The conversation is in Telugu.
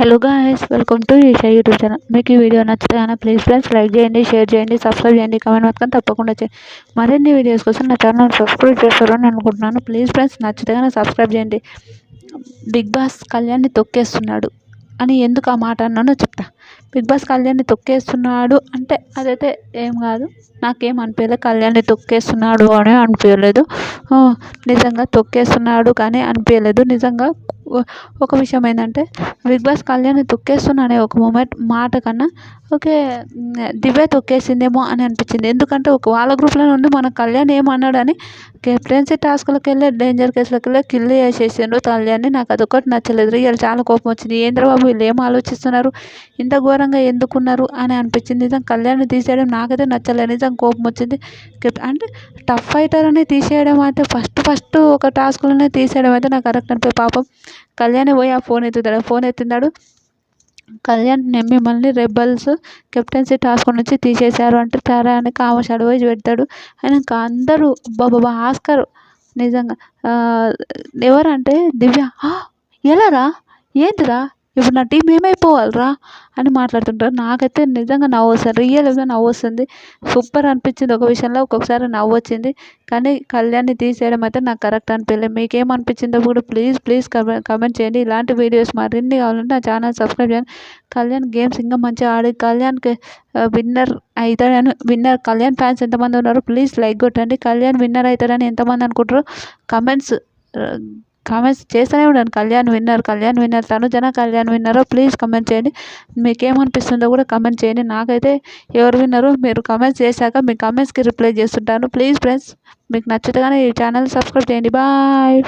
Hello guys, welcome to Eesha YouTube channel. మీకు ఈ వీడియో నచ్చితే కనుక ప్లీజ్ ఫ్రెండ్స్ లైక్ చేయండి, షేర్ చేయండి, సబ్స్క్రైబ్ చేయండి, కామెంట్ మాత్రం తప్పకుండా చేయండి. మరిన్ని వీడియోస్ కోసం నా ఛానల్ సబ్స్క్రైబ్ చేస్తారని అనుకుంటున్నాను. ప్లీజ్ ఫ్రెండ్స్ నచ్చితే కనుక సబ్స్క్రైబ్ చేయండి. బిగ్ బాస్ కళ్యాణ్ని తొక్కేస్తున్నాడు అని ఎందుకు ఆ మాట అన్నానో చెప్తా. బిగ్ బాస్ కళ్యాణ్ని తొక్కేస్తున్నాడు అంటే అదైతే ఏం కాదు, నాకేం అనిపించలేదు. కళ్యాణ్ని తొక్కేస్తున్నాడు అని అనిపించలేదు. నిజంగా తొక్కేస్తున్నాడు కానీ అనిపించలేదు. నిజంగా ఒక విషయం ఏంటంటే, బిగ్ బాస్ కళ్యాణ్ని తొక్కేస్తున్నా అనే ఒక మాట కన్నా ఓకే దివ్య తొక్కేసిందేమో అని అనిపించింది. ఎందుకంటే వాళ్ళ గ్రూప్లో నుండి మన కళ్యాణ్ ఏమన్నాడని కెప్టెన్సీ టాస్క్లకు వెళ్ళి డేంజర్ కేసులకు వెళ్ళి కిల్ చేసేసిండ్రు కళ్యాణ్ని. నాకు అదొకటి నచ్చలేదు. రియల్ చాలా కోపం వచ్చింది. ఏంద్రబాబు వీళ్ళు ఏం ఆలోచిస్తున్నారు, ఇంత ఘోరంగా ఎందుకున్నారు అని అనిపించింది. నిజం కళ్యాణ్ని తీసేయడం నాకైతే నచ్చలేదు. నిజం కోపం వచ్చింది. అంటే టఫ్ ఫైటర్ అని తీసేయడం అయితే ఫస్ట్ ఒక టాస్క్లోనే తీసేయడం అయితే నాకు కరెక్ట్ అనిపించింది. పాపం కళ్యాణ్ పోయి ఆ ఫోన్ ఎత్తిందాడు. కళ్యాణ్ మిమ్మల్ని రెబల్స్ కెప్టెన్సీ టాస్క్ నుంచి తీసేశారు అంటే సరే అని కామషాడు పోయి పెడతాడు. ఆయన ఇంకా అందరూ బాబా ఆస్కర్ నిజంగా ఎవరంటే దివ్య ఎలారా ఏంటిరా ఇప్పుడు నా టీం ఏమైపోవాలిరా అని మాట్లాడుతుంటారు. నాకైతే నిజంగా నవ్వు వస్తుంది. రియల్గా నవ్వు వస్తుంది. సూపర్ అనిపించింది. ఒక విషయంలో ఒక్కొక్కసారి నవ్వు వచ్చింది. కానీ కళ్యాణ్ని తీసేయడం అయితే నాకు కరెక్ట్ అనిపించలేదు. మీకేమనిపించిందో కూడా ప్లీజ్ కమెంట్ చేయండి. ఇలాంటి వీడియోస్ మరిన్ని కావాలంటే నా ఛానల్ సబ్స్క్రైబ్ చేయండి. కళ్యాణ్ గేమ్స్ ఇంకా మంచిగా ఆడి కళ్యాణ్కి విన్నర్ అవుతాడని కళ్యాణ్ ఫ్యాన్స్ ఎంతమంది ఉన్నారు ప్లీజ్ లైక్ కొట్టండి. కళ్యాణ్ విన్నర్ అవుతాడని ఎంతమంది అనుకుంటారు కామెంట్స్ చేస్తూనే ఉండండి. కళ్యాణ్ విన్నర్ తనుజన కళ్యాణ్ విన్నరో ప్లీజ్ కమెంట్ చేయండి. మీకేమనిపిస్తుందో కూడా కమెంట్ చేయండి. నాకైతే ఎవరు విన్నరో మీరు కమెంట్స్ చేశాక మీ కమెంట్స్కి రిప్లై చేస్తుంటాను. ప్లీజ్ ఫ్రెండ్స్ మీకు నచ్చితే కానీ ఈ ఛానల్ సబ్స్క్రైబ్ చేయండి. బాయ్.